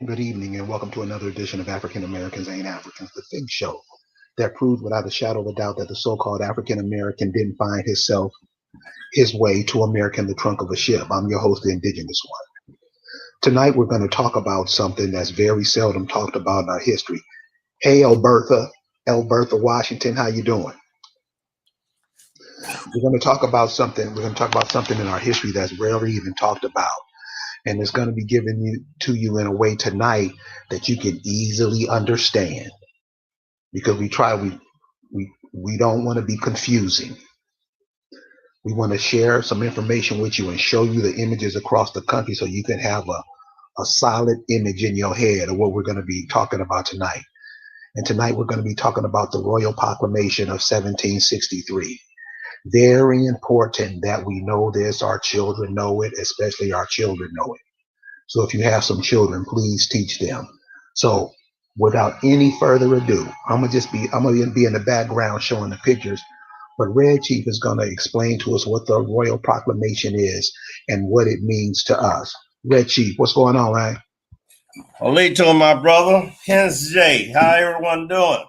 Good evening, and welcome to another edition of African Americans Ain't Africans, the Think Show that proves without a shadow of a doubt that the so-called African American didn't find his way to America in the trunk of a ship. I'm your host, the Indigenous One. Tonight, we're going to talk about something that's very seldom talked about in our history. Hey, Albertha Washington, how you doing? We're going to talk about something. We're going to talk about something in our history that's rarely even talked about, and it's going to be given to you in a way tonight that you can easily understand. Because we don't want to be confusing. We want to share some information with you and show you the images across the country so you can have a solid image in your head of what we're going to be talking about tonight. And tonight we're going to be talking about the Royal Proclamation of 1763. Very important that we know this, our children know it, especially our children know it. So if you have some children, please teach them. So without any further ado, I'm gonna be in the background showing the pictures, but Red Chief is gonna explain to us what the Royal Proclamation is and what it means to us. Red Chief, what's going on, right? Alito, my brother. Hence Jay. How everyone doing?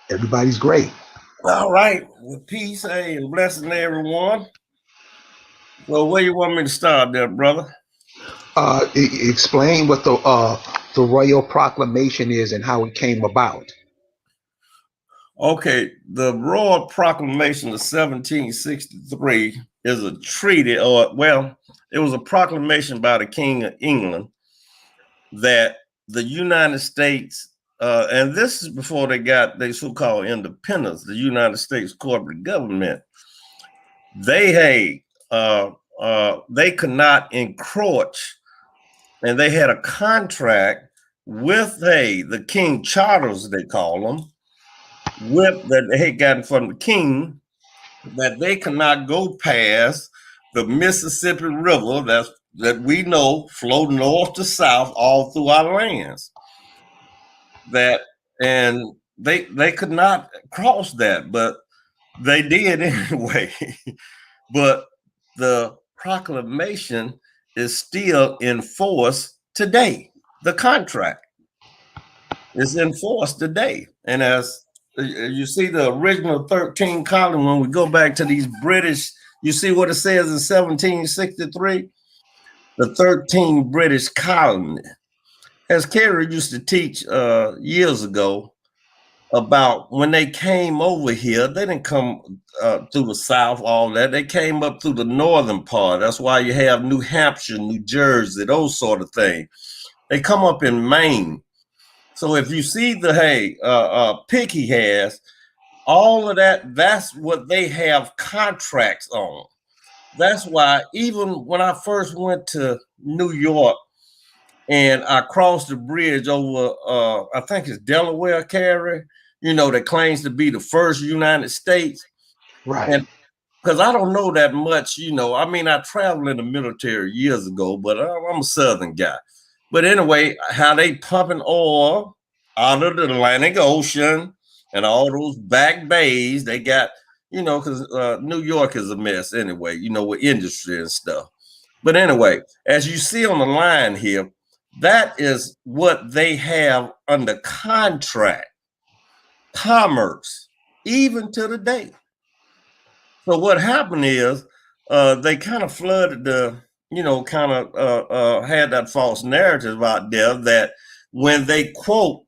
Everybody's great. All right. With peace, and blessing to everyone. Well, where you want me to start there, brother? Explain what the Royal Proclamation is and how it came about. Okay, the Broad Proclamation of 1763 is a treaty, it was a proclamation by the King of England that the United States, and this is before they got their so-called independence, the United States corporate government, they could not encroach, and they had a contract with the King Charters, they call them, that they had gotten from the king, that they cannot go past the Mississippi River that we know flow north to south all through our lands. And they could not cross that, but they did anyway. But the proclamation is still in force today. The contract is in force today. And as you see the original 13 colony, when we go back to these British, you see what it says in 1763? The 13 British colony. As Kerry used to teach years ago, about when they came over here, they didn't come through the South, all that. They came up through the northern part. That's why you have New Hampshire, New Jersey, those sort of things. They come up in Maine. So if you see the pick he has, all of that, that's what they have contracts on. That's why even when I first went to New York and I crossed the bridge over, I think it's Delaware, Carrie, that claims to be the first United States. Right. And because I don't know that much, I mean, I traveled in the military years ago, but I'm a Southern guy. But anyway, how they pumping oil out of the Atlantic Ocean and all those back bays they got, because New York is a mess anyway, with industry and stuff. But anyway, as you see on the line here, that is what they have under contract, commerce, even to the day. So what happened is they kind of flooded had that false narrative out there that when they quote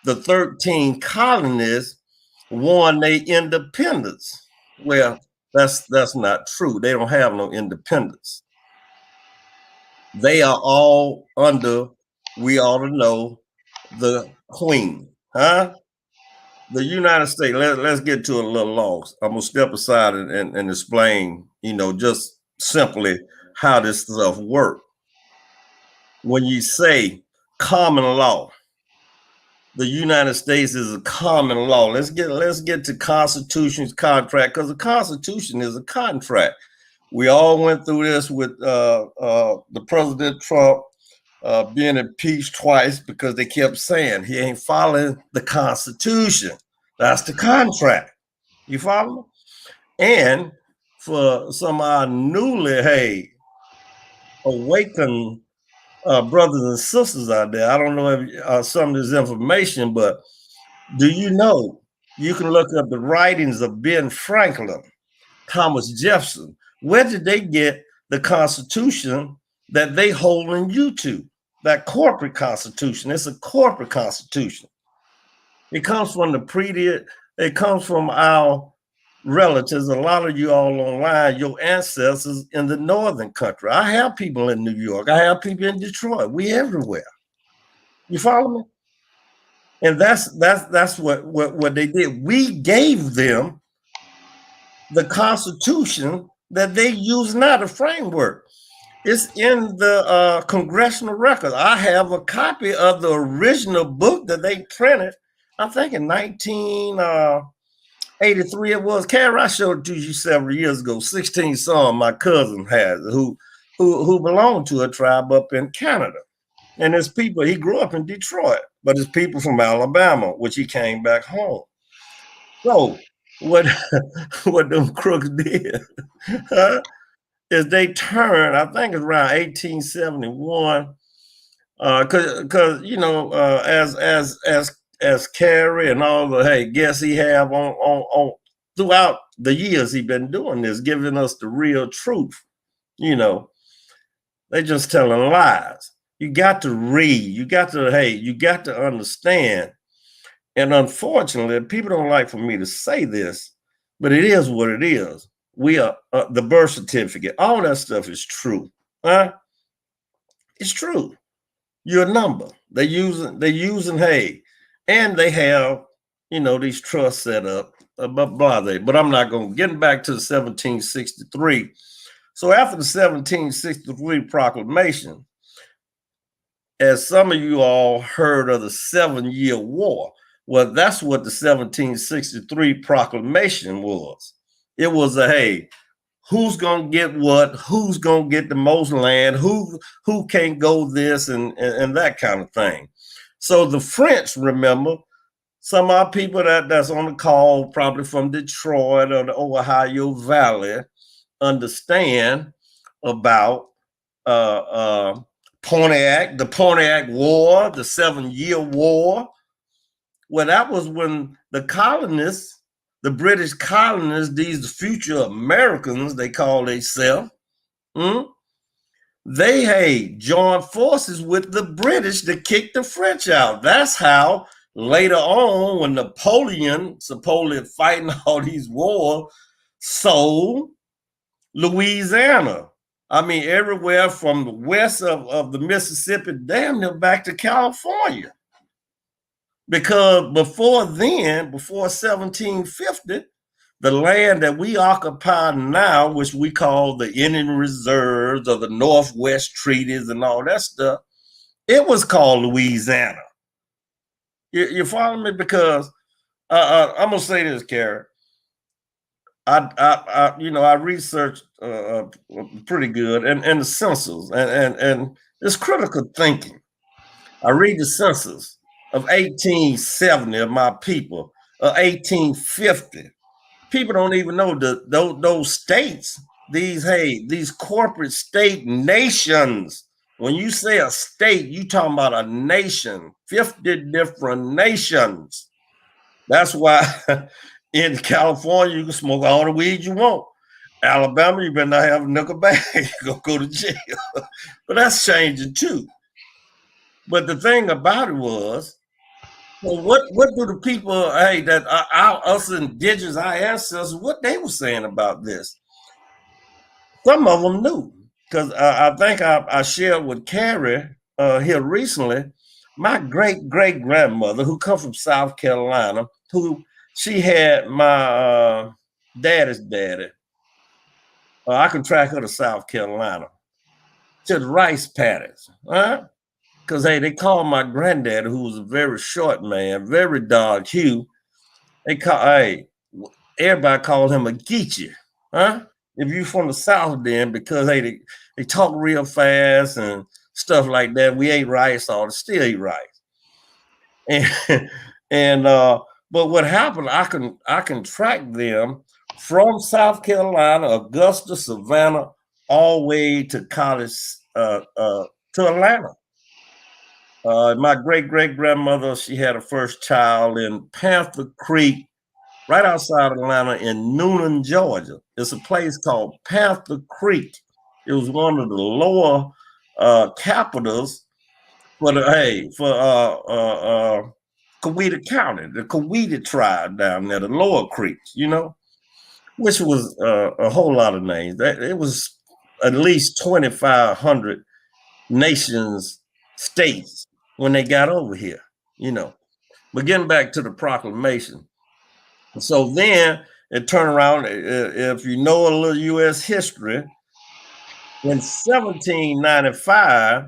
the 13 colonies won their independence. Well, that's not true. They don't have no independence. They are all under, we ought to know, the Queen, huh? The United States, let's get to a little loss. I'm going to step aside and explain, just simply how this stuff works. When you say common law, the United States is a common law. Let's get to Constitution's contract, because the Constitution is a contract. We all went through this with the President Trump being impeached twice because they kept saying he ain't following the Constitution. That's the contract. You follow me? And for some of our newly awakened brothers and sisters out there, I don't know if some of this information, but do you know you can look up the writings of Ben Franklin, Thomas Jefferson? Where did they get the Constitution that they holding you to? That corporate Constitution. It's a corporate Constitution. It comes from it comes from our relatives. A lot of you all online, your ancestors in the northern country. I have people in New York. I have people in Detroit. We everywhere. You follow me? And that's what they did. We gave them the Constitution that they use now, the framework. It's in the congressional record. I have a copy of the original book that they printed, I think in 1983 it was. Carrie, I showed it to you several years ago. 16 Son, my cousin has, who belonged to a tribe up in Canada. And his people, he grew up in Detroit, but his people from Alabama, which he came back home. So what what them crooks did is they turned, I think it's around 1871, because you know, as Carrie and all the guests he have on throughout the years he been doing this, giving us the real truth. You know, they just telling lies. You got to read. You got to understand. And unfortunately, people don't like for me to say this, but it is what it is. We are the birth certificate. All that stuff is true. Huh? It's true. You're a number. They're using and they have, you know, these trusts set up, but I'm not going to get back to the 1763. So after the 1763 proclamation, as some of you all heard of the 7-Year War, well, that's what the 1763 proclamation was. It was who's gonna get what, who's gonna get the most land, who can't go this and that kind of thing. So the French, remember, some of our people that's on the call, probably from Detroit or the Ohio Valley, understand about Pontiac, the Pontiac War, the 7-Year War. Well, that was when the colonists, the British colonists, these future Americans, they call themselves, they joined forces with the British to kick the French out. That's how later on, when Napoleon supposedly fighting all these wars, sold Louisiana. I mean, everywhere from the west of the Mississippi, damn near back to California. Because before then, before 1750, the land that we occupy now, which we call the Indian Reserves or the Northwest Treaties and all that stuff, it was called Louisiana. You follow me? Because I'm gonna say this, Carrie. I researched pretty good, and the census, and it's critical thinking. I read the census of 1870 of my people, 1850. People don't even know those states. These corporate state nations. When you say a state, you talking about a nation, 50 different nations. That's why in California you can smoke all the weed you want. Alabama, you better not have a nickel bag. You're gonna go to jail. But that's changing too. But the thing about it was, well, what do the people that us indigenous, our ancestors, what they were saying about this? Some of them knew, because I think I shared with Carrie here recently. My great grandmother, who come from South Carolina, who she had my daddy's daddy. I can track her to South Carolina to the rice paddies, huh? Because they called my granddad, who was a very short man, very dark hue. They call everybody called him a Geechee, huh? If you from the South, then because they talk real fast and stuff like that. We ate rice, or still eat rice, and but what happened? I can track them from South Carolina, Augusta, Savannah, all the way to College to Atlanta. My great-great-grandmother, she had her first child in Panther Creek, right outside Atlanta in Noonan, Georgia. It's a place called Panther Creek. It was one of the lower capitals for Coweta County, the Coweta tribe down there, the lower creeks, which was a whole lot of names. It was at least 2,500 nations, states when they got over here, But getting back to the proclamation. So then it turned around, if you know a little U.S. history, in 1795,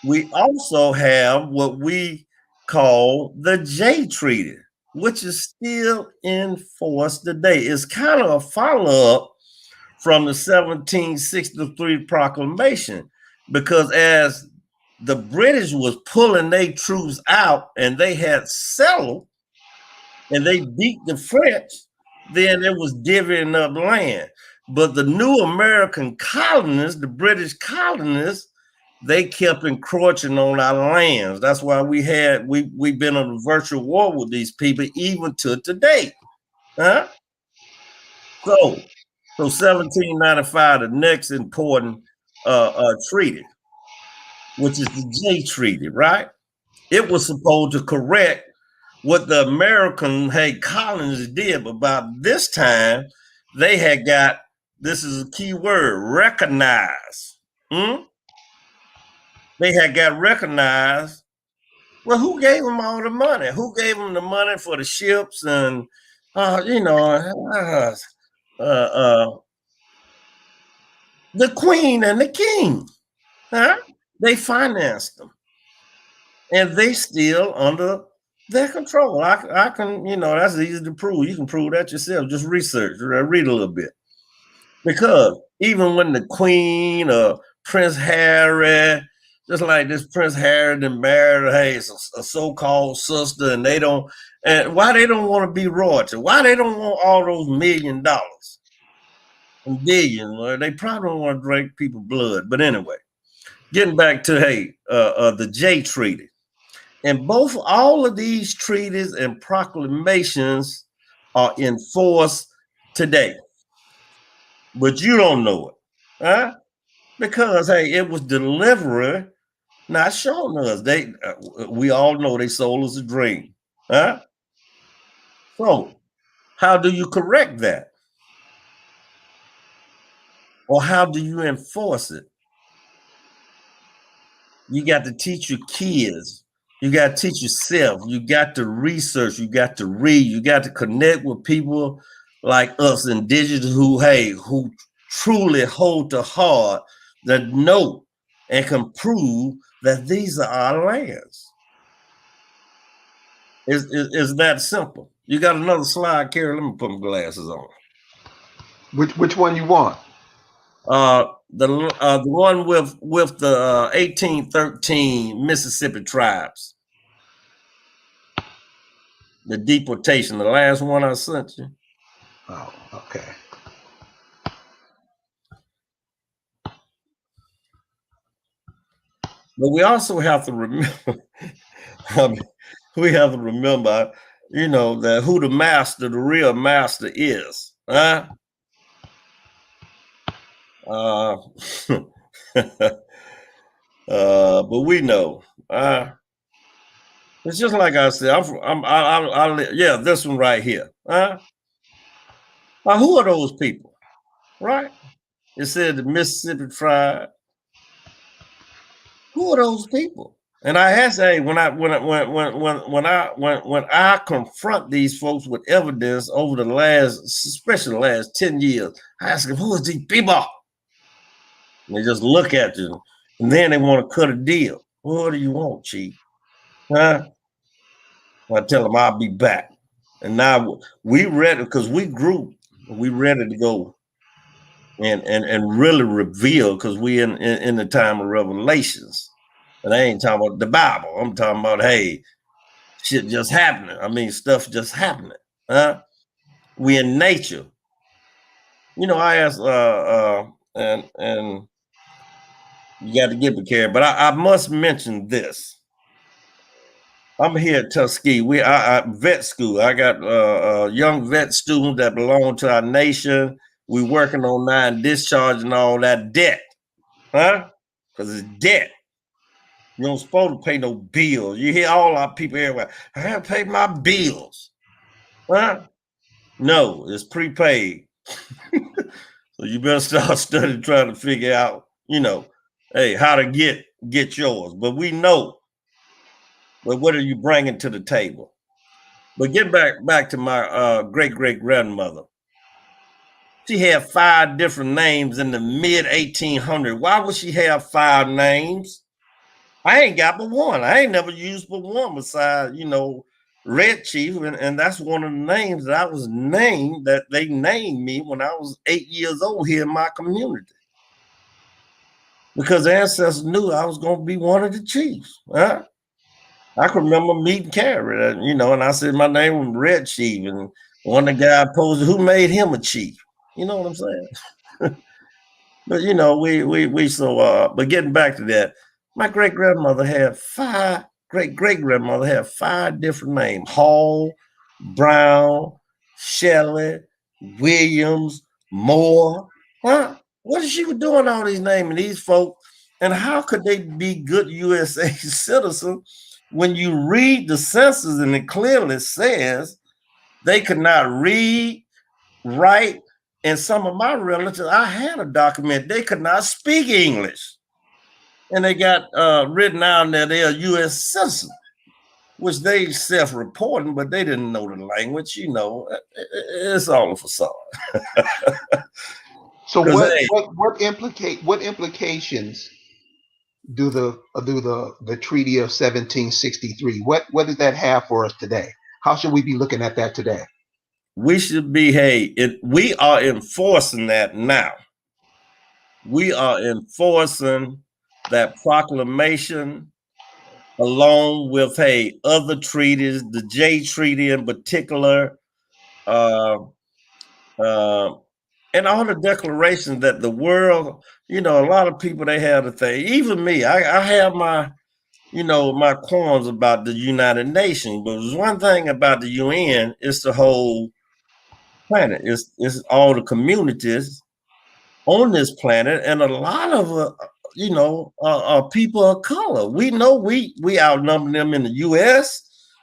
we also have what we call the Jay Treaty, which is still in force today. It's kind of a follow-up from the 1763 proclamation, because as the British was pulling their troops out and they had settled and they beat the French, then it was divvying up land. But the new American colonists, the British colonists, they kept encroaching on our lands. That's why we've been in a virtual war with these people even to today. Huh? So 1795, the next important treaty, which is the Jay Treaty, right? It was supposed to correct what the American colonists did, but by this time they had got, this is a key word, recognized. They had got recognized. Well, who gave them all the money? Who gave them the money for the ships and the Queen and the King? Huh? They financed them, and they still under their control. I can, that's easy to prove. You can prove that yourself. Just research, read a little bit. Because even when the Queen or Prince Harry, just like this Prince Harry that married a so-called sister, and why they don't want to be royalty? Why they don't want all those $1 million and billions? Well, they probably don't want to drink people's blood. But anyway, getting back to the Jay Treaty. And all of these treaties and proclamations are in force today. But you don't know it, huh? Because it was delivery, not showing us. We all know they sold us a dream, huh? So how do you correct that? Or how do you enforce it? You got to teach your kids. You got to teach yourself. You got to research. You got to read. You got to connect with people like us, indigenous, who truly hold to heart, that know and can prove that these are our lands. It's that simple. You got another slide, Carrie? Let me put my glasses on. Which one you want? The one with the 1813 Mississippi tribes, the deportation, the last one I sent you. Oh, okay. But we also have to remember, that who the real master is. Huh? But we know. It's just like I said. This one right here. Now, who are those people? Right? It said the Mississippi tribe. Who are those people? And I asked, when I confront these folks with evidence over especially the last 10 years, I ask them, who is these people? And they just look at you, and then they want to cut a deal. What do you want, Chief? Huh? I tell them I'll be back. And now we ready, because we ready to go and really reveal, because we in the time of revelations. And I ain't talking about the Bible. I'm talking about, shit just happening. I mean, stuff just happening. Huh? We in nature. I asked, and You got to get prepared. But I must mention this. I'm here at Tuskegee. I vet school. I got young vet students that belong to our nation. We working on discharge and all that debt, huh? Because it's debt. You don't supposed to pay no bills. You hear all our people everywhere. I have to pay my bills, huh? No, it's prepaid. So you better start studying, trying to figure out, hey, how to get yours. But we know. But what are you bringing to the table? But get back to my great grandmother. She had 5 different names in the mid 1800s. Why would she have 5 names? I ain't got but one. I ain't never used but one besides, Red Chief, and that's one of the names that I was named, that they named me when I was 8 years old here in my community. Because the ancestors knew I was going to be one of the chiefs. Huh? I can remember meeting Carrie, and I said my name was Red Chief, and one of the guys posed, who made him a chief? You know what I'm saying? But but getting back to that, my great grandmother had 5 great-great-grandmother had 5 different names: Hall, Brown, Shelley, Williams, Moore. Huh? What is she doing all these naming these folks? And how could they be good USA citizens when you read the census and it clearly says they could not read, write? And some of my relatives, I had a document, they could not speak English. And they got written down that they're U.S. citizens, which they self-reporting, but they didn't know the language. It's all a facade. So what implications do the Treaty of 1763? What does that have for us today? How should we be looking at that today? We should be, we are enforcing that now. We are enforcing that proclamation along with other treaties, the J Treaty in particular, and all the declarations that the world, a lot of people, they have the thing. Even me, I have my, my qualms about the United Nations, but there's one thing about the UN, it's the whole planet. It's all the communities on this planet, and a lot of people of color. We know we outnumber them in the U.S.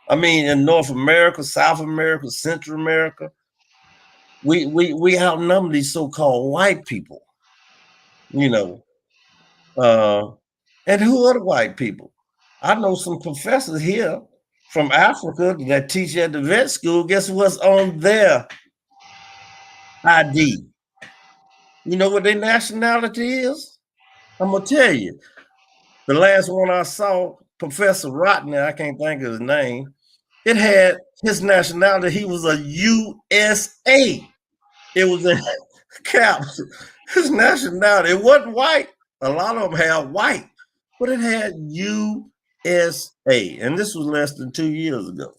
I mean, in North America, South America, Central America. We outnumber these so-called white people. And who are the white people? I know some professors here from Africa that teach at the vet school. Guess what's on their ID? You know what their nationality is? I'm gonna tell you. The last one I saw, Professor Rodney, I can't think of his name. It had his nationality. He was a USA. It was in caps. His nationality. It wasn't white. A lot of them had white, but it had USA, and this was less than 2 years ago.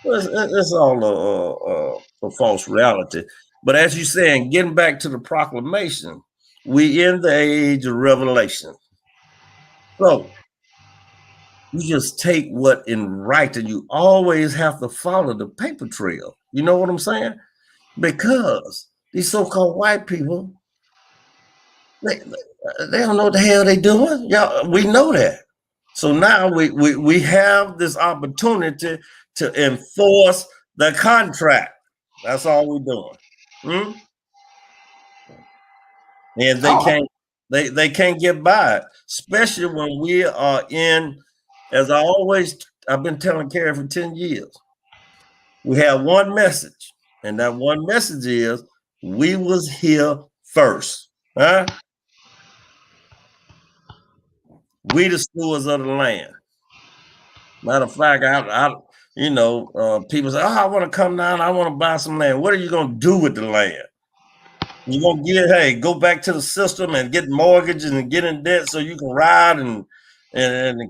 It's all a false reality. But as you're saying, getting back to the proclamation, we in the age of revelation. So you just take what in writing. You always have to follow the paper trail. You know what I'm saying? Because these so-called white people, they don't know what the hell they doing. Yeah, we know that. So now we have this opportunity to enforce the contract. That's all we're doing. And they can't get by it, especially when we are in, as I've been telling Carrie for 10 years. We have one message, and that one message is we was here first. Huh? We the stewards of the land. Matter of fact, people say, "Oh, I want to come down. I want to buy some land." What are you going to do with the land? You going to go back to the system and get mortgages and get in debt so you can ride and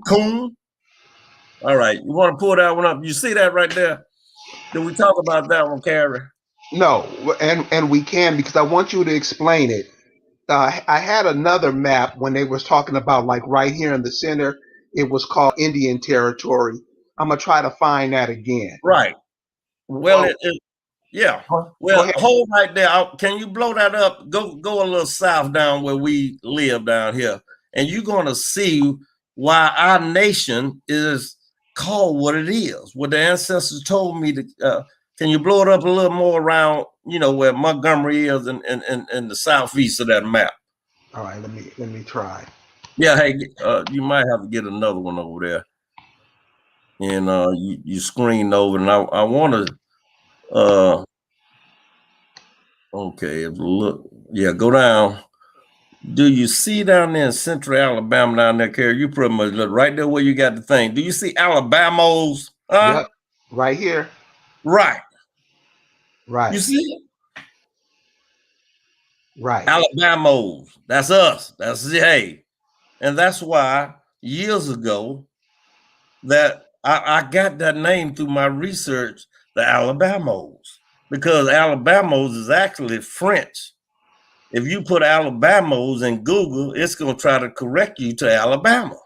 coon? All right, you want to pull that one up? You see that right there? Did we talk about that one, Carrie? No, and we can, because I want you to explain it I had another map when they was talking about like right here in the center. It was called Indian Territory. I'm gonna try to find that again. Right. Well, Well, yeah. go Well, ahead. hold right there. Can you blow that up? Go a little south down where we live down here, and you're gonna see why our nation is called what it is. What the ancestors told me to. Can you blow it up a little more around, where Montgomery is in the southeast of that map? All right, let me try. Yeah, hey, you might have to get another one over there, and you screen over, and I want to. Okay, look, yeah, go down. Do you see down there in central Alabama down there, Kerry? You pretty much look right there where you got the thing. Do you see Alabamos? Yep, right here. Right. You Right, see it? right. Alabamos. That's us. That's hey. And that's why years ago that I got that name through my research, the Alabamos, because Alabamos is actually French. If you put Alabamos in Google, it's going to try to correct you to Alabama.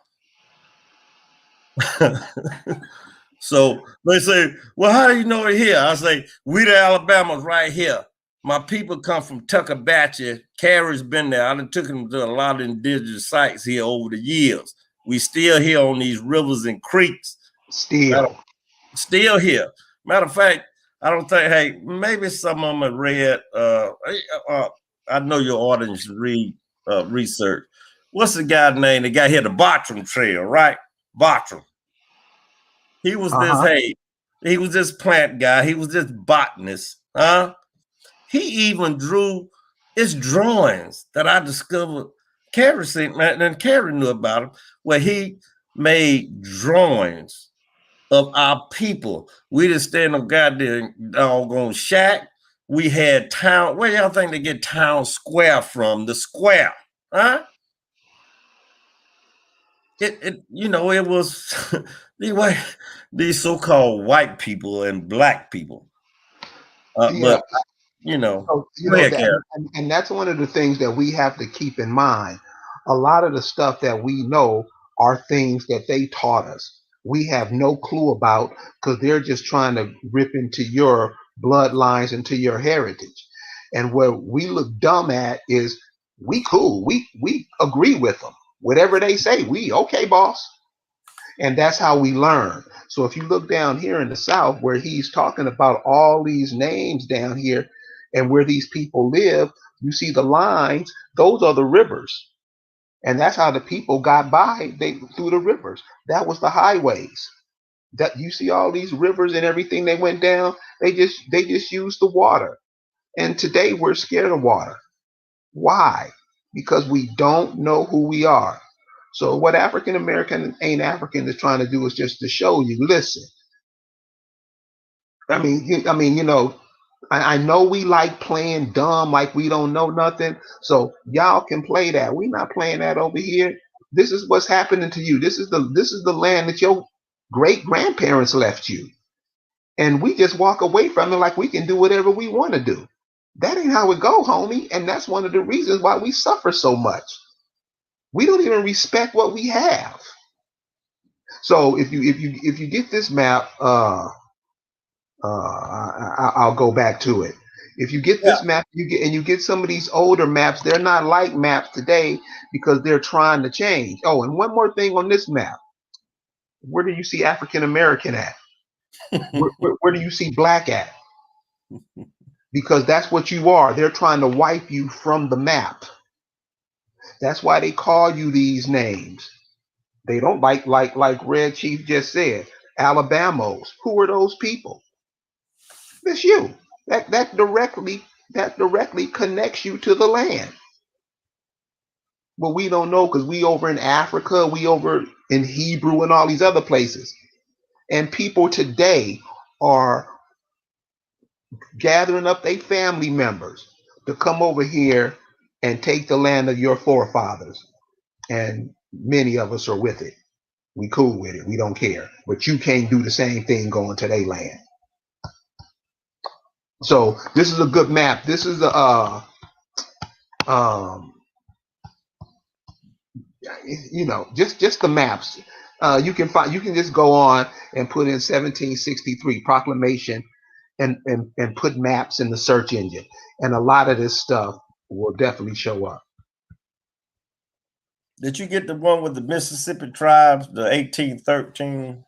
So they say, well, how do you know it here? I say, we the Alabamas right here. My people come from Tuckabashie. Carrie's been there. I done took them to a lot of indigenous sites here over the years. We still here on these rivers and creeks. Still here. Matter of fact, I don't think, hey, maybe some of them have read, I know your audience read research. What's the guy's name? The guy here, the Bartram Trail, right? Bartram. He was this, hey, he was this plant guy. He was this botanist. He even drew his drawings that I discovered. Carrie seen, man, and Carrie knew about him, where he made drawings of our people. We didn't stay in no goddamn doggone shack. We had town. Where y'all think they get town square from? The square, huh? It was these so-called white people and black people. Yeah. But go ahead, That, Karen. and that's one of the things that we have to keep in mind. A lot of the stuff that we know are things that they taught us. We have no clue about because they're just trying to rip into your bloodlines, into your heritage. And where we look dumb at is we cool. We agree with them. Whatever they say, we okay, boss. And that's how we learn. So if you look down here in the South, where he's talking about all these names down here and where these people live, you see the lines, those are the rivers. And that's how the people got by through the rivers. That was the highways. That you see all these rivers and everything they went down, they just used the water. And today we're scared of water. Why? Because we don't know who we are. So what African American ain't African is trying to do is just to show you, listen. I know we like playing dumb, like we don't know nothing. So y'all can play that. We not playing that over here. This is what's happening to you. This is the land that your great grandparents left you, and we just walk away from it like we can do whatever we want to do. That ain't how it go, homie. And that's one of the reasons why we suffer so much. We don't even respect what we have. So if you get this map, I'll go back to it. If you get this map, you get some of these older maps. They're not like maps today because they're trying to change. Oh, and one more thing on this map: where do you see African American at? Where do you see black at? Because that's what you are. They're trying to wipe you from the map. That's why they call you these names. They don't like Red Chief just said. Alabamos. Who are those people? It's you. That directly connects you to the land. But we don't know because we over in Africa, we over in Hebrew and all these other places. And people today are gathering up their family members to come over here and take the land of your forefathers. And many of us are with it. We cool with it. We don't care. But you can't do the same thing going to their land. So this is a good map. This is the You know, just the maps. You can just go on and put in 1763 proclamation and put maps in the search engine, and a lot of this stuff will definitely show up. Did you get the one with the Mississippi tribes, the 1813?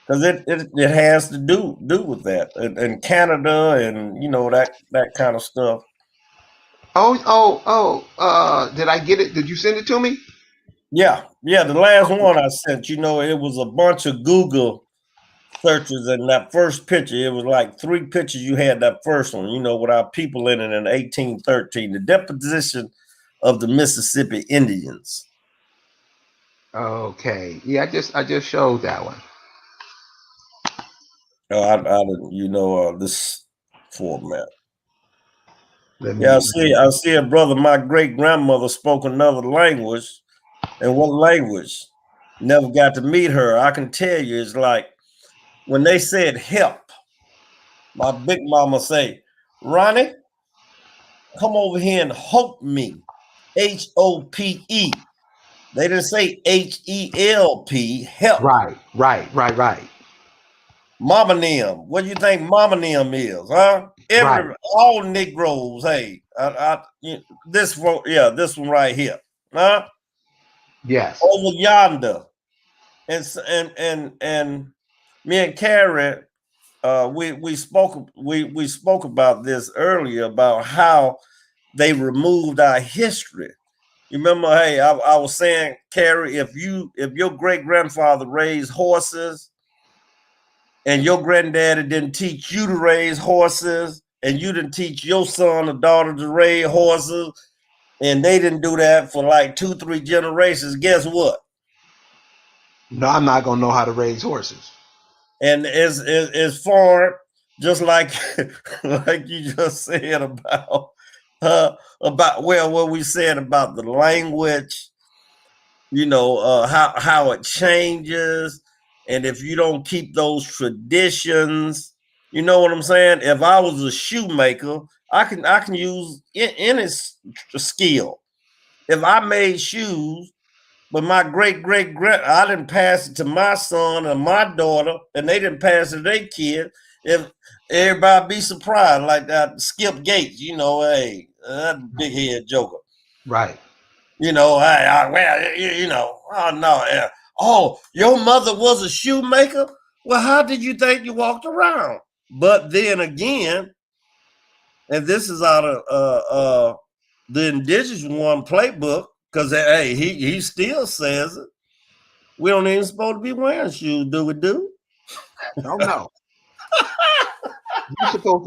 Because it has to do with that, and Canada, and you know that kind of stuff. Did I get it? Did you send it to me? Yeah. The last one I sent, you know, it was a bunch of Google searches, and that first picture, it was like 3 pictures. You had that first one, you know, with our people in it in 1813, the deposition of the Mississippi Indians. Okay, yeah, I just showed that one. Oh, I didn't, you know, this format. I see a brother. My great grandmother spoke another language. And what language? Never got to meet her. I can tell you, it's like when they said help, my big mama say, Ronnie, come over here and hope me. HOPE. They didn't say HELP, help. Right. Mama Nim. What do you think Mama Nim is? Huh? All Negroes, hey, this one right here. Huh? Yes. Over yonder. And me and Carrie, we spoke about this earlier, about how they removed our history. You remember, hey, I was saying, Carrie, if your great grandfather raised horses and your granddaddy didn't teach you to raise horses, and you didn't teach your son or daughter to raise horses, and they didn't do that for like 2-3 generations, guess what? No, I'm not gonna know how to raise horses. And it's foreign, just like like you just said about what we said about the language, you know, how it changes, and if you don't keep those traditions, you know what I'm saying? If I was a shoemaker, I can use any skill. If I made shoes, but my great I didn't pass it to my son or my daughter, and they didn't pass it to their kid. If everybody be surprised, like that Skip Gates, you know, hey, that big head joker. Right. You know, hey, you know, oh no, oh, your mother was a shoemaker. Well, how did you think you walked around? But then again, and this is out of the Indigenous one playbook, because hey, he still says it. We don't even supposed to be wearing shoes, do we? Oh no.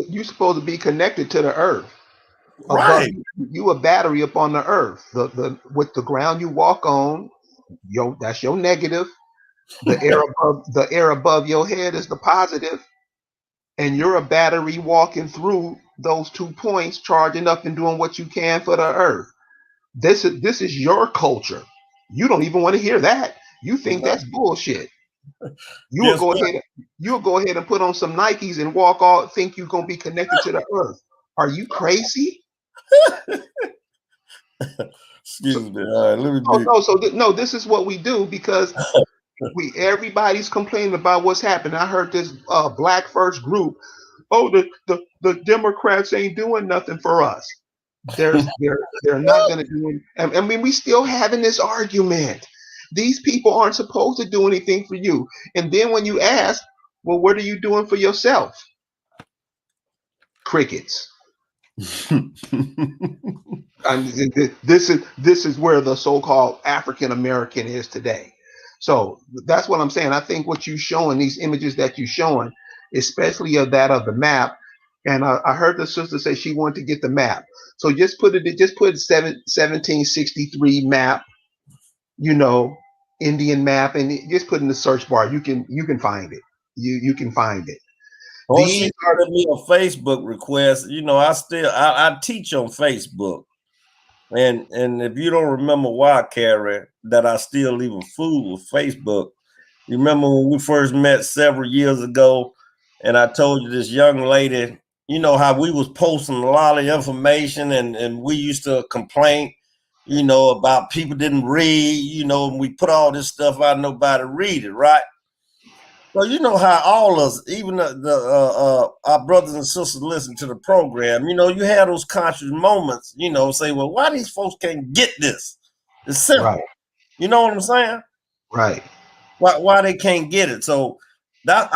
You supposed to be connected to the earth. Above Right. you a battery up on the earth. The with the ground you walk on, that's your negative. The air above your head is the positive, and you're a battery walking through those 2 points, charging up and doing what you can for the earth. This is your culture. You don't even want to hear that. You think that's bullshit. You will Guess go what? ahead. You'll go ahead and put on some Nikes and walk all. Think you're gonna be connected to the earth. Are you crazy? Excuse me. All right, let me Oh be. no. No. This is what we do because everybody's complaining about what's happening. I heard this Black First group. Oh, the Democrats ain't doing nothing for us. They're not going to do it. I mean, we still having this argument. These people aren't supposed to do anything for you. And then when you ask, well, what are you doing for yourself? Crickets. This is where the so-called African American is today. So that's what I'm saying. I think what you're showing, these images that you're showing, especially of that of the map, and I heard the sister say she wanted to get the map. So just put 1763 map, you know, Indian map, and just put in the search bar. You can find it. You can find it. Or she These are sent me a Facebook request. You know, I teach on Facebook. And if you don't remember why, Carrie, that I still even fool with Facebook. You remember when we first met several years ago, and I told you this young lady, you know how we was posting a lot of information, and we used to complain about people didn't read, and we put all this stuff out, nobody read it, right? So you know how all of us, even our brothers and sisters listen to the program, you have those conscious moments, say, well, why these folks can't get this? It's Right. simple. You know what I'm saying? Right. Why they can't get it? So that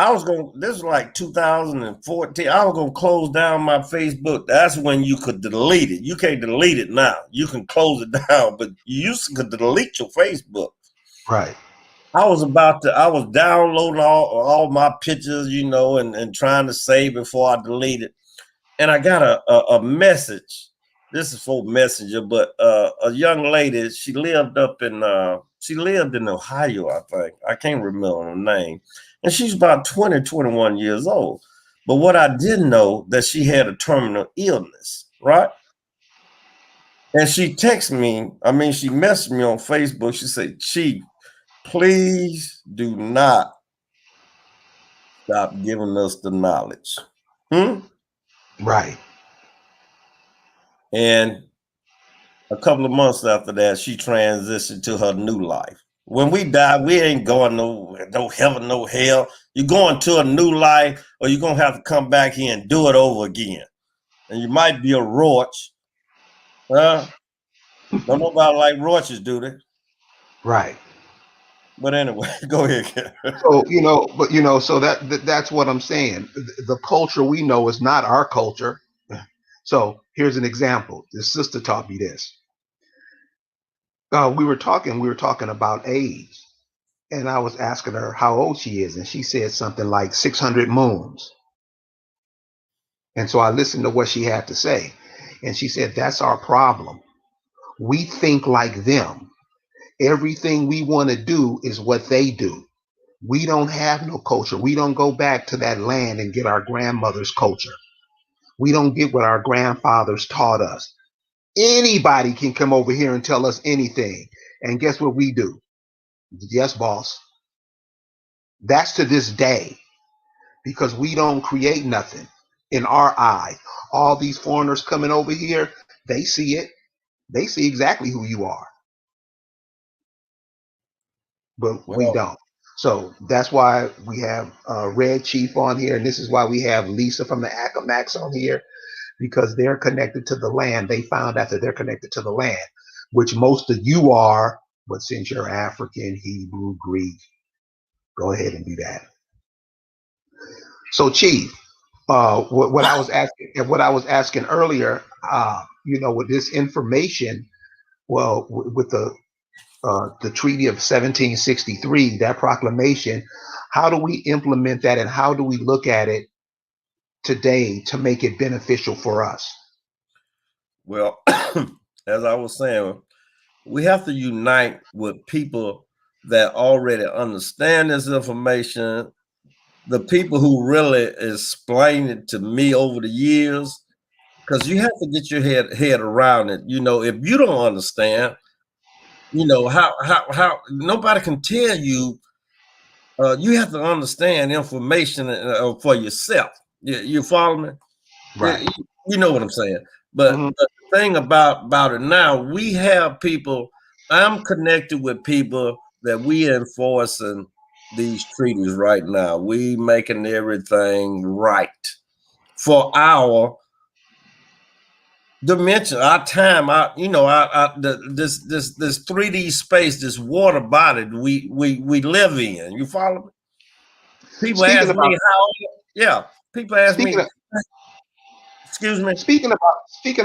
this is like 2014. I was gonna close down my Facebook. That's when you could delete it. You can't delete it now. You can close it down, but you used to could delete your Facebook. Right. I was downloading all my pictures, and trying to save before I delete it. And I got a message. This is for Messenger, but a young lady, she lived in Ohio, I think. I can't remember her name. And she's about 20, 21 years old. But what I didn't know that she had a terminal illness, right? And she texted me, she messaged me on Facebook. She said, Chief, please do not stop giving us the knowledge. Right. And a couple of months after that, she transitioned to her new life. When we die, we ain't going no heaven, no hell. You're going to a new life, or you're gonna have to come back here and do it over again. And you might be a roach. Don't nobody like roaches, do they? Right. But anyway, go ahead. So so that's what I'm saying. The culture we know is not our culture. So here's an example. This sister taught me this. We were talking about age, and I was asking her how old she is, and she said something like 600 moons. And so I listened to what she had to say, and she said that's our problem. We think like them. Everything we want to do is what they do. We don't have no culture. We don't go back to that land and get our grandmother's culture. We don't get what our grandfathers taught us. Anybody can come over here and tell us anything. And guess what we do? Yes, boss. That's to this day because we don't create nothing in our eyes. All these foreigners coming over here, they see it. They see exactly who you are, but we Well, don't. So that's why we have Red Chief on here, and this is why we have Lisa from the Acamax on here, because they're connected to the land. They found out that they're connected to the land, which most of you are, but since you're African, Hebrew, Greek, go ahead and do that. So, Chief, what I was asking earlier, with this information, well, with the Treaty of 1763, that proclamation, how do we implement that, and how do we look at it today to make it beneficial for us? well, as I was saying, we have to unite with people that already understand this information, the people who really explained it to me over the years, because you have to get your head around it. If you don't understand, how nobody can tell you. You have to understand information for yourself. You follow me? Right. You know what I'm saying. But Hmm. the thing about it now, we have people. I'm connected with people that we enforcing these treaties right now. We making everything right for our dimension, our time, this 3D space, this water body we live in. You follow me? People Speaking ask about me how. Yeah, people ask speaking me. of, Excuse me. speaking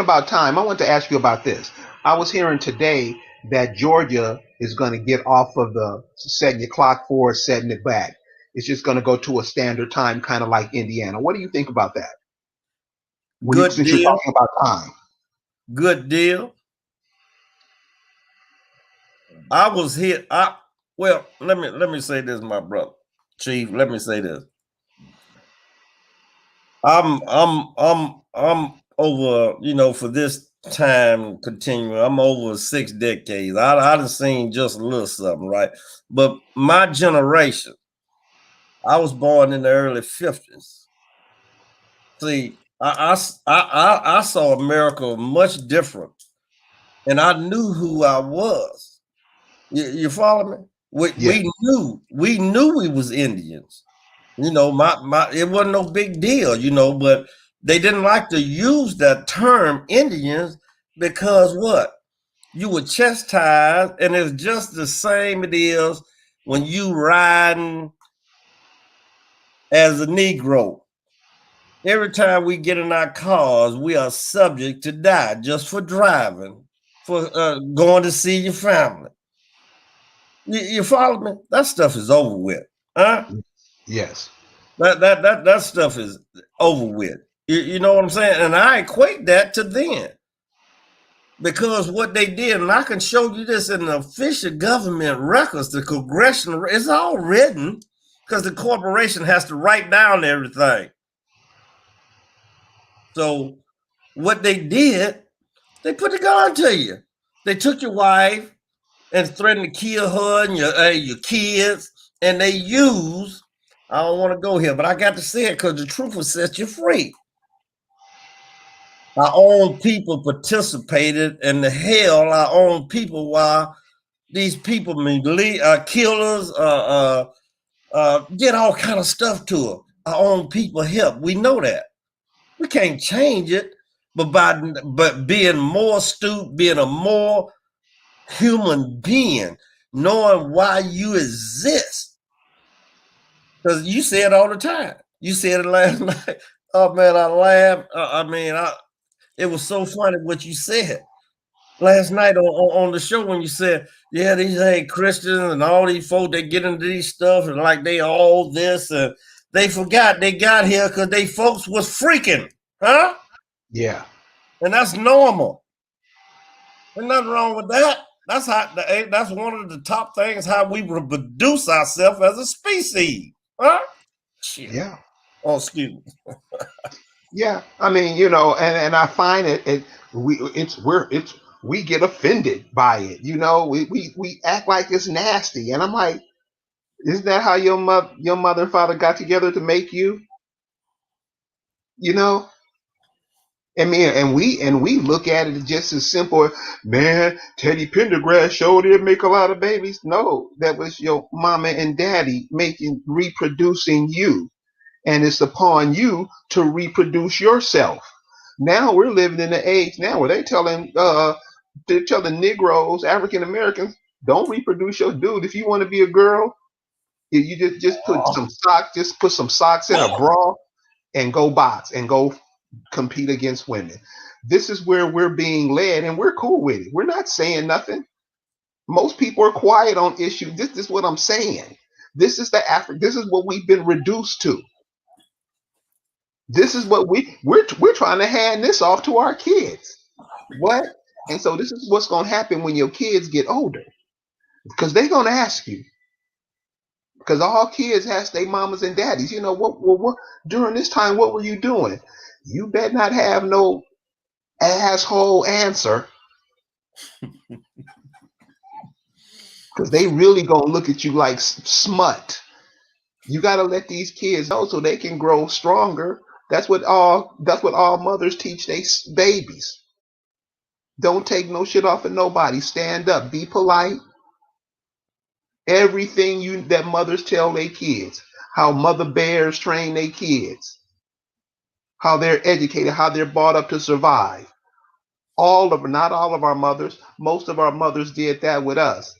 about time, I want to ask you about this. I was hearing today that Georgia is going to get off of the setting your clock forward, setting it back. It's just going to go to a standard time, kind of like Indiana. What do you think about that? Good Since you're deal. talking about time, Good deal. I was here. Well, let me say this, my brother, Chief. Let me say this. I'm over. For this time continuing, I'm over 6 decades. I done seen just a little something, right? But my generation, I was born in the early 50s. See, I saw America much different and I knew who I was. You follow me? Yeah. We knew we was Indians. You know, it wasn't no big deal, you know, but they didn't like to use that term Indians because what? You were chastised, and it's just the same it is when you riding as a Negro. Every time we get in our cars, we are subject to die just for driving, for going to see your family. You follow me? That stuff is over with, huh? Yes. That stuff is over with. You know what I'm saying? And I equate that to then. Because what they did, and I can show you this in the official government records, the congressional, it's all written because the corporation has to write down everything. So what they did, they put the gun to you. They took your wife and threatened to kill her and your kids, and they used, I don't want to go here, but I got to say it because the truth will set you free. Our own people participated in the hell our own people, while these people killers, did all kind of stuff to them. Our own people help. We know that. We can't change it, but being more astute, being a more human being, knowing why you exist. Because you say it all the time. You said it last night. Oh man, I laughed. It was so funny what you said last night on the show when you said, yeah, these ain't Christians and all these folks, they get into these stuff and like they all this, and they forgot they got here because they folks was freaking, huh? Yeah. And that's normal. There's nothing wrong with that. That's one of the top things how we reproduce ourselves as a species, huh? Shit. Yeah. Oh, excuse me. Yeah. I mean, you know, and I find we get offended by it. You know, we act like it's nasty, and I'm like, isn't that how your mother and father got together to make you? You know, I mean, and we look at it just as simple. Man, Teddy Pendergrass sure did make a lot of babies. No, that was your mama and daddy reproducing you, and it's upon you to reproduce yourself. Now we're living in an age now where they're telling Negroes, African Americans, don't reproduce your dude. If you want to be a girl, you just put some socks in a bra and go box and go compete against women. This is where we're being led, and we're cool with it. We're not saying nothing. Most people are quiet on issues. This is what I'm saying. This is This is what we've been reduced to. This is what we're trying to hand this off to our kids. What? And so this is what's going to happen when your kids get older, because they're going to ask you. Because all kids ask their mamas and daddies, you know, what during this time, what were you doing? You better not have no asshole answer, because they really gonna look at you like smut. You got to let these kids know so they can grow stronger. That's what all mothers teach their babies. Don't take no shit off of nobody. Stand up. Be polite. Everything that mothers tell their kids. How mother bears train their kids. How they're educated. How they're brought up to survive. Not all of our mothers. Most of our mothers did that with us.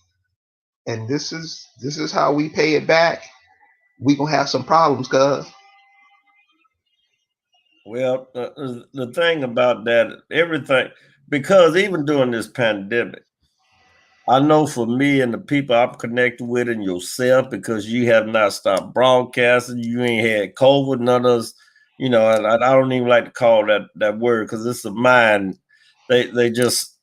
And this is how we pay it back. We gonna have some problems, cuz. Well, the thing about that, everything, because even during this pandemic, I know for me and the people I'm connected with and yourself, because you have not stopped broadcasting, you ain't had COVID, none of us, you know, and I don't even like to call that word because it's a mind. They just,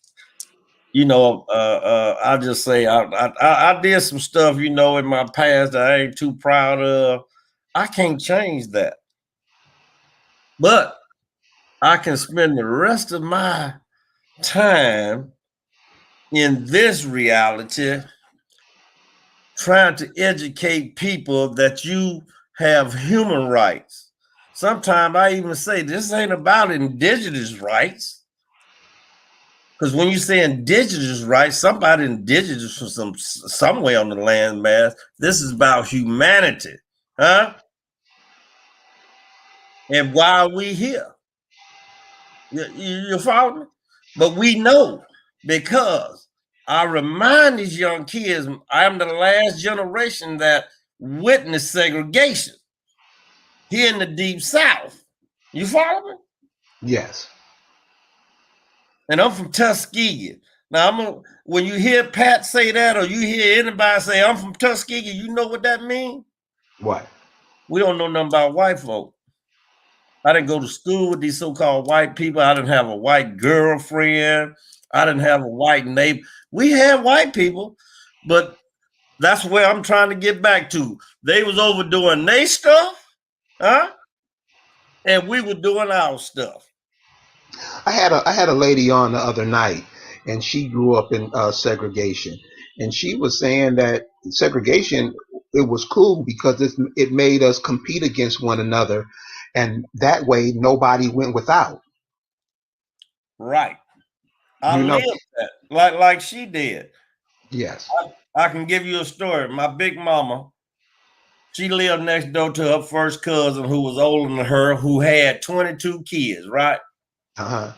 you know, I just say I did some stuff, you know, in my past that I ain't too proud of. I can't change that, but I can spend the rest of my time in this reality trying to educate people that you have human rights. Sometimes I even say this ain't about indigenous rights, Because when you say indigenous, right, somebody indigenous from somewhere on the landmass, this is about humanity, huh? And why are we here? You follow me? But we know, because I remind these young kids, I'm the last generation that witnessed segregation here in the Deep South. You follow me? Yes. And I'm from Tuskegee. Now, when you hear Pat say that, or you hear anybody say, I'm from Tuskegee, you know what that means? What? We don't know nothing about white folk. I didn't go to school with these so-called white people. I didn't have a white girlfriend. I didn't have a white neighbor. We had white people, but that's where I'm trying to get back to. They was overdoing their stuff, huh? And we were doing our stuff. I had a lady on the other night, and she grew up in segregation, and she was saying that segregation, it was cool because it made us compete against one another, and that way nobody went without. Right. I You know. lived that like she did. Yes. I can give you a story. My big mama, she lived next door to her first cousin who was older than her, who had 22 kids, right? Uh-huh.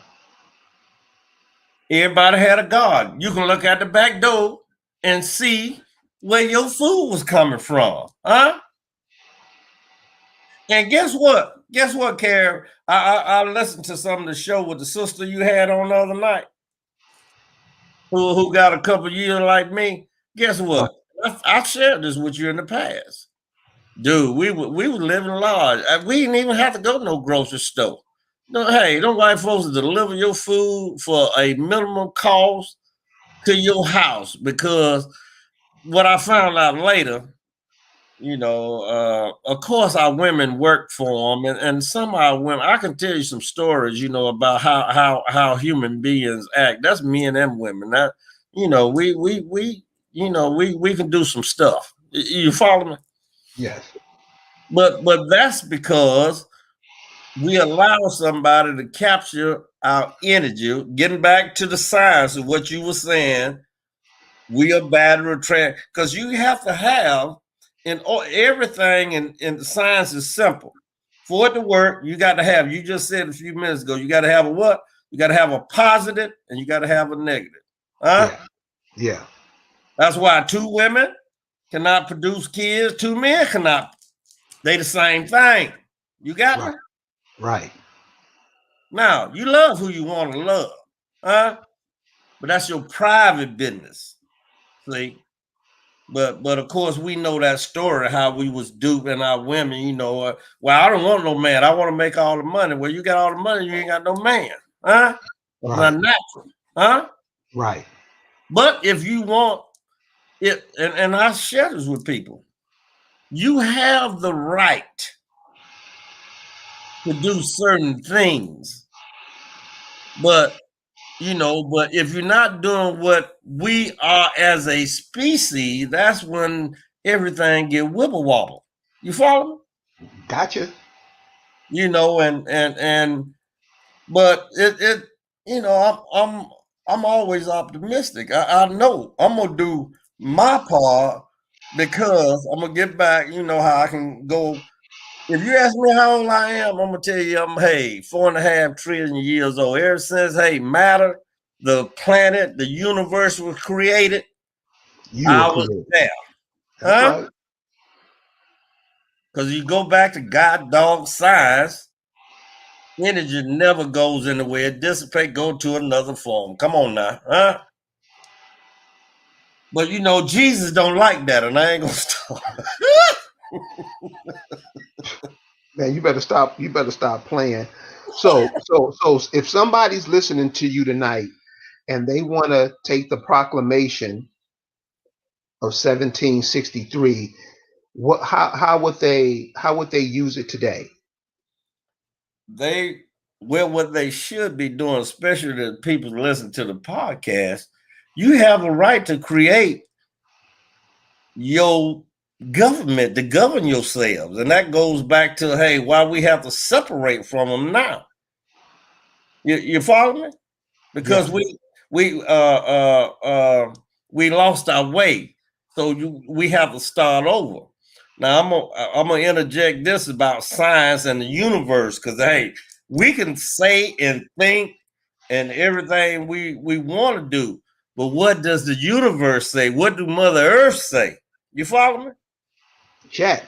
Everybody had a garden. You can look at the back door and see where your food was coming from, huh? And guess what? Guess what, Karen? I listened to some of the show with the sister you had on the other night, who got a couple years like me. Guess what? I've shared this with you in the past. Dude, we were living large. We didn't even have to go to no grocery store. No, hey, them white folks deliver your food for a minimum cost to your house, because what I found out later, of course our women work for them, and some of our women, I can tell you some stories, about how human beings act. That's men and women. That we can do some stuff. You follow me? Yes. But that's because we allow somebody to capture our energy. Getting back to the science of what you were saying, we are battery track, because you have to have everything in the science is simple. For it to work, you got to have, you just said a few minutes ago, you got to have a what? You got to have a positive and you got to have a negative. Huh? Yeah. That's why two women cannot produce kids, two men cannot. They the same thing. You got me? Right. Now, you love who you want to love, huh? But that's your private business. See? But of course, we know that story, how we was duping our women, well, I don't want no man. I want to make all the money. Well, you got all the money, you ain't got no man. Huh? Right. Not natural. Huh? Right. But if you want it, and I share this with people, you have the right to do certain things. But if you're not doing what we are as a species, that's when everything get wibble wobble. You follow me? Gotcha. But I'm always optimistic. I know I'm gonna do my part, because I'm gonna get back. You know how I can go. If you ask me how old I am, I'm gonna tell you I'm 4.5 trillion years old. Ever since matter, the planet, the universe was created, I was there. That's right. Because you go back to God dog science, energy never goes anywhere. It dissipates, go to another form. Come on now, huh? But Jesus don't like that, and I ain't gonna stop. Man, you better stop. You better stop playing. So if somebody's listening to you tonight and they want to take the proclamation of 1763, how would they use it today? What they should be doing, especially the people who listen to the podcast, you have a right to create your government to govern yourselves. And that goes back to, why we have to separate from them now. You follow me? Because we lost our way, so we have to start over. Now I'm gonna interject this about science and the universe, because hey, we can say and think and everything we want to do, but what does the universe say? What do Mother Earth say? You follow me? Check.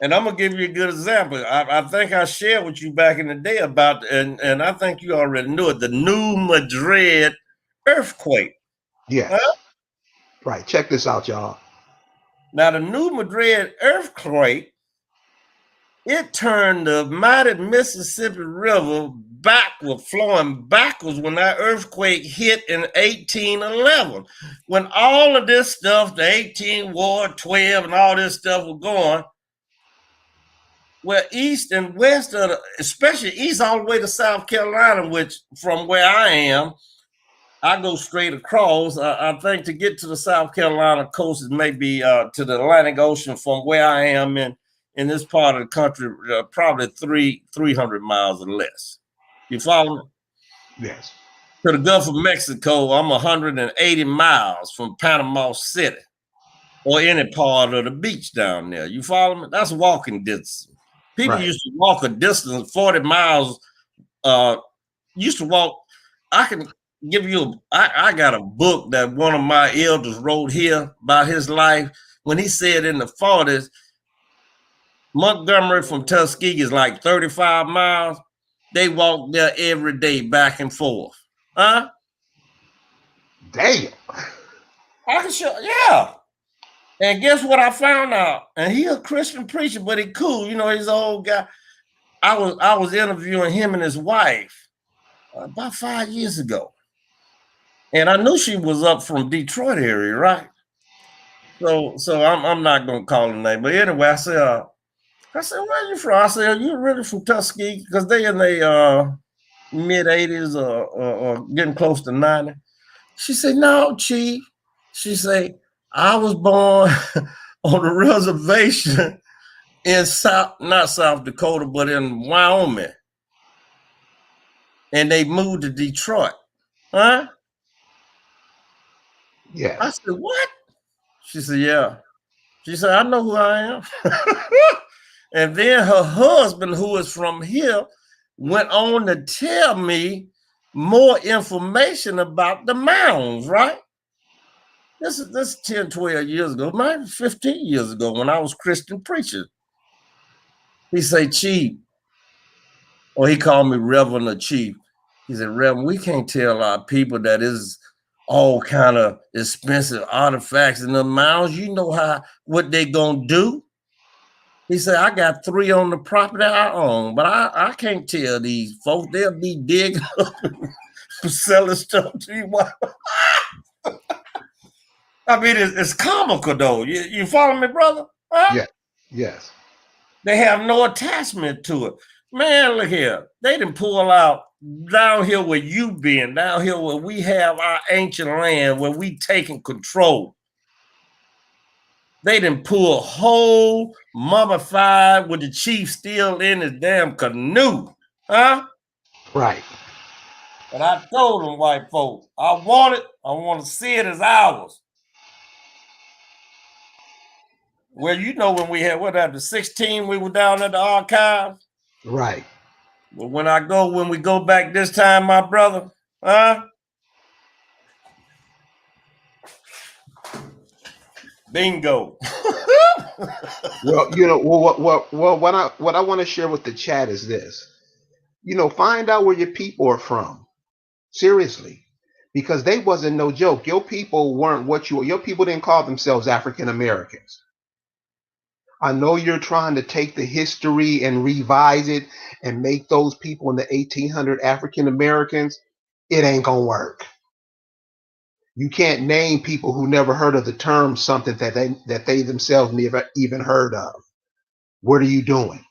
And I'm gonna give you a good example. I think I shared with you back in the day about, and I think you already knew it, the New Madrid Earthquake. Yes. Huh? Right. Check this out, y'all. Now, the New Madrid Earthquake, it turned the mighty Mississippi River backward, flowing backwards when that earthquake hit in 1811. When all of this stuff, the 18 War, 12, and all this stuff was going, well, east and west of especially east all the way to South Carolina, which from where I am, I go straight across. I think to get to the South Carolina coast is maybe to the Atlantic Ocean from where I am in this part of the country, probably 300 miles or less. You follow me? Yes. To the Gulf of Mexico, I'm 180 miles from Panama City or any part of the beach down there. You follow me? That's walking distance. People Right. used to walk a distance of 40 miles. Used to walk. I can give you. I got a book that one of my elders wrote here about his life when he said in the 40s, Montgomery from Tuskegee is like 35 miles. They walk there every day back and forth. Huh? Damn. I can show. Yeah. And guess what I found out? And he a Christian preacher, but he cool. You know, he's an old guy. I was interviewing him and his wife about 5 years ago. And I knew she was up from Detroit area, right? So I'm not gonna call her name, but anyway, I said, where are you from? I said, are you really from Tuskegee? Because they in the mid 80s or getting close to 90. She said, no, Chief. She said, I was born on the reservation in not South Dakota, but in Wyoming. And they moved to Detroit. Huh? Yes. I said, what? She said, yeah. She said, I know who I am. And then her husband, who is from here, went on to tell me more information about the mounds, right? This is 10, 12 years ago, maybe 15 years ago when I was Christian preaching. He said, Chief, or he called me Reverend or Chief. He said, Reverend, we can't tell our people that is all kind of expensive artifacts in the mounds. You know what they gonna do. He said, I got 3 on the property I own, but I can't tell these folks. They'll be digging up selling stuff to you. I mean, it's comical, though. You follow me, brother? Huh? Yeah. Yes. They have no attachment to it. Man, look here. They didn't pull out down here where you been, down here where we have our ancient land, where we taking control. They didn't pull a whole mummified with the chief still in his damn canoe. Huh? Right. And I told them white folks, I want to see it as ours. Well, you know, when we had, after 16, we were down at the archive. Right. Well, when we go back this time, my brother, huh? Bingo. Well, you know, what I want to share with the chat is this. You know, find out where your people are from. Seriously. Because they wasn't no joke. Your people weren't your people didn't call themselves African Americans. I know you're trying to take the history and revise it and make those people in the 1800 African Americans. It ain't gonna work. You can't name people who never heard of the term something that they themselves never even heard of. What are you doing?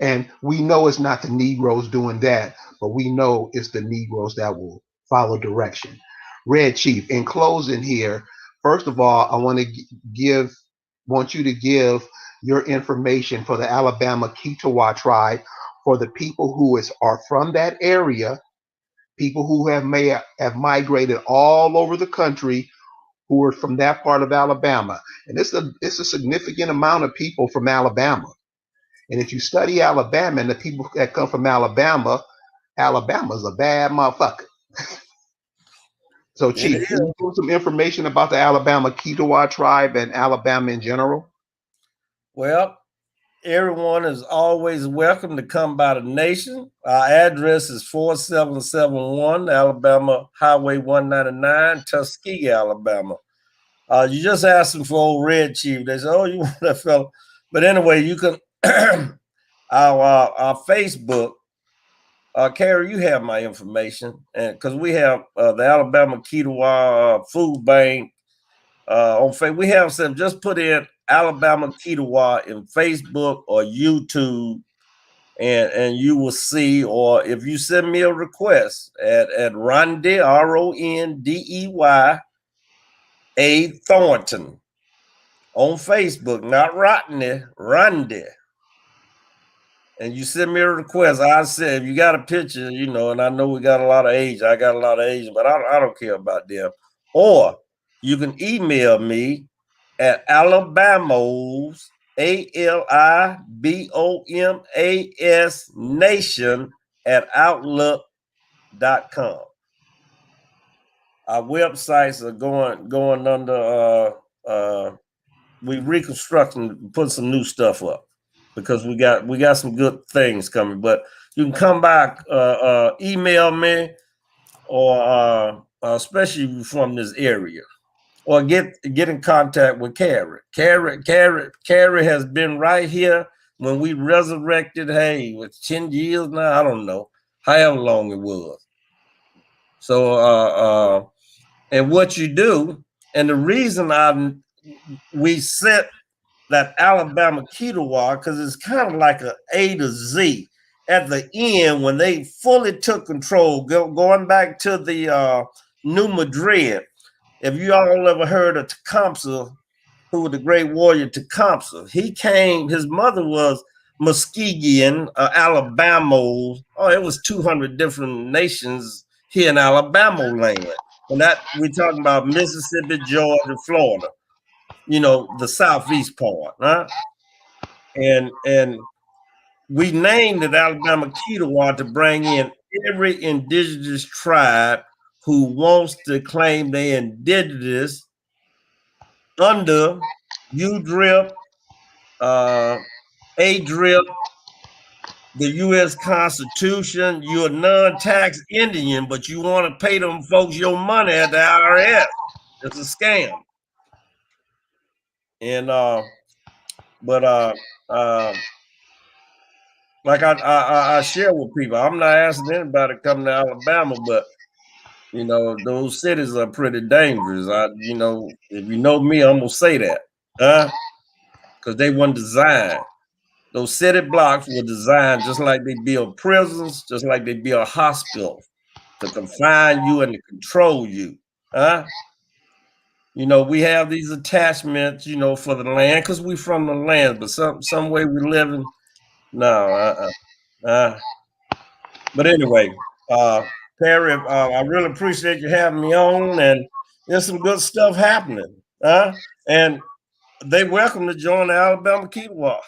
And we know it's not the Negroes doing that, but we know it's the Negroes that will follow direction. Red Chief, in closing here, first of all, I want you to give your information for the Alabama Kituwah tribe for the people who are from that area people who have migrated all over the country who are from that part of Alabama. And it's a significant amount of people from Alabama. And if you study Alabama and the people that come from Alabama, Alabama's a bad motherfucker. So, It Chief, can is. you give some information about the Alabama Kituwah tribe and Alabama in general? Well, everyone is always welcome to come by the nation. Our address is 4771 Alabama Highway 199, Tuskegee, Alabama. You just asked them for old Red Chief. They said, "Oh, you want that fellow?" But anyway, you can our Facebook. Carrie, you have my information, and because we have the Alabama Kituwah Food Bank on Facebook. We have some. Just put in Alabama Kituwah in Facebook or YouTube, and you will see. Or if you send me a request at Rondey RONDEY Thornton on Facebook, not Rodney, Rondey. And you send me a request. I said, if you got a picture, you know, and I know we got a lot of Asians. I got a lot of Asians, but I don't care about them. Or you can email me at Alabamos, ALIBOMAS Nation at Outlook.com. Our websites are going under we reconstructing, put some new stuff up because we got some good things coming. But you can come back, email me, or especially from this area, or get in contact with Carrie. Carrie has been right here when we resurrected. Hey, with 10 years now, I don't know, however long it was. So and what you do, and the reason we set that Alabama Kituwah, because it's kind of like A to Z. At the end, when they fully took control, going back to the New Madrid. If you all ever heard of Tecumseh, who was the great warrior Tecumseh, he came, his mother was Muskegean, Alabama. Oh, it was 200 different nations here in Alabama land. And that we're talking about Mississippi, Georgia, Florida, you know, the southeast part, huh? And we named it Alabama Kituwah to bring in every indigenous tribe who wants to claim they're indigenous under UDRIP, ADRIP, the U.S. Constitution. You're a non-tax Indian, but you want to pay them folks your money at the IRS. It's a scam. And like I share with people, I'm not asking anybody to come to Alabama, but you know, those cities are pretty dangerous. You know, if you know me, I'm gonna say that, because they weren't designed. Those city blocks were designed just like they build prisons, just like they build hospitals to confine you and to control you, You know, we have these attachments, you know, for the land because we from the land, but some way we living. No, But anyway, Perry, I really appreciate you having me on, and there's some good stuff happening, and they welcome to join the Alabama Kituwah.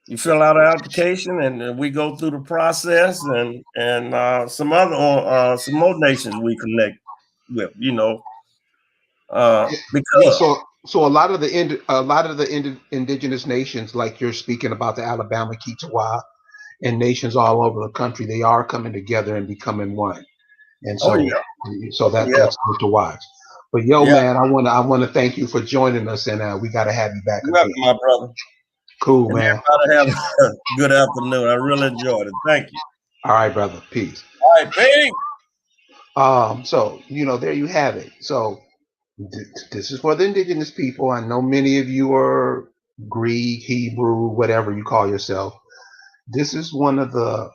You fill out an application, and we go through the process, and some more nations we connect with, you know, Yeah, because so a lot of the indigenous nations, like you're speaking about the Alabama Kituwah and nations all over the country, they are coming together and becoming one. And oh so yeah, that's good to watch. But yo, yeah, man, I wanna thank you for joining us, and we gotta have you back you're again. welcome, my brother, Cool, and man. everybody have a good afternoon. I really enjoyed it. Thank you. All right, brother. Peace. All right, peace. So there you have it. So this is for the indigenous people. I know many of you are Greek, Hebrew, whatever you call yourself. This is one of the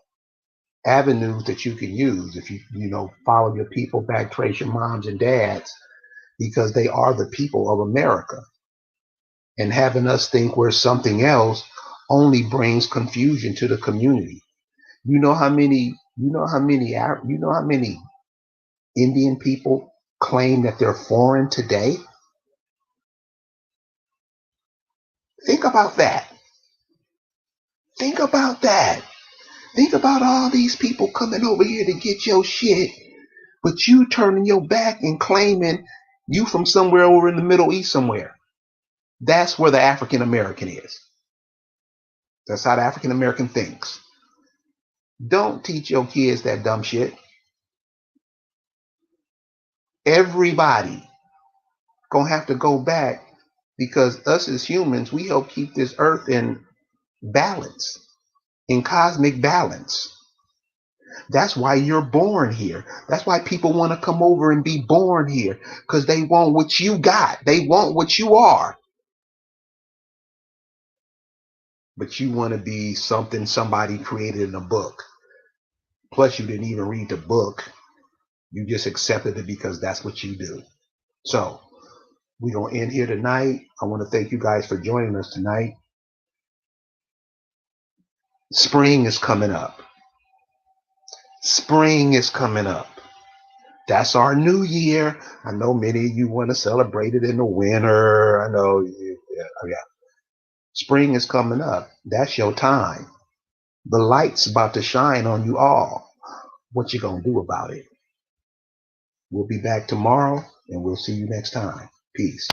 avenues that you can use if you follow your people back, trace your moms and dads, because they are the people of America. And having us think we're something else only brings confusion to the community. You know how many You know how many Indian people claim that they're foreign today? Think about that. Think about that. Think about all these people coming over here to get your shit, but you turning your back and claiming you from somewhere over in the Middle East somewhere. That's where the African American is. That's how the African American thinks. Don't teach your kids that dumb shit. Everybody gonna have to go back because us as humans, we help keep this earth in balance, in cosmic balance. That's why you're born here. That's why people want to come over and be born here because they want what you got. They want what you are. But you want to be something somebody created in a book. Plus, you didn't even read the book. You just accepted it because that's what you do. So, we're going to end here tonight. I want to thank you guys for joining us tonight. Spring is coming up. Spring is coming up. That's our new year. I know many of you want to celebrate it in the winter. I know. Yeah. Spring is coming up. That's your time. The light's about to shine on you all. What you gonna do about it? We'll be back tomorrow, and we'll see you next time. Peace.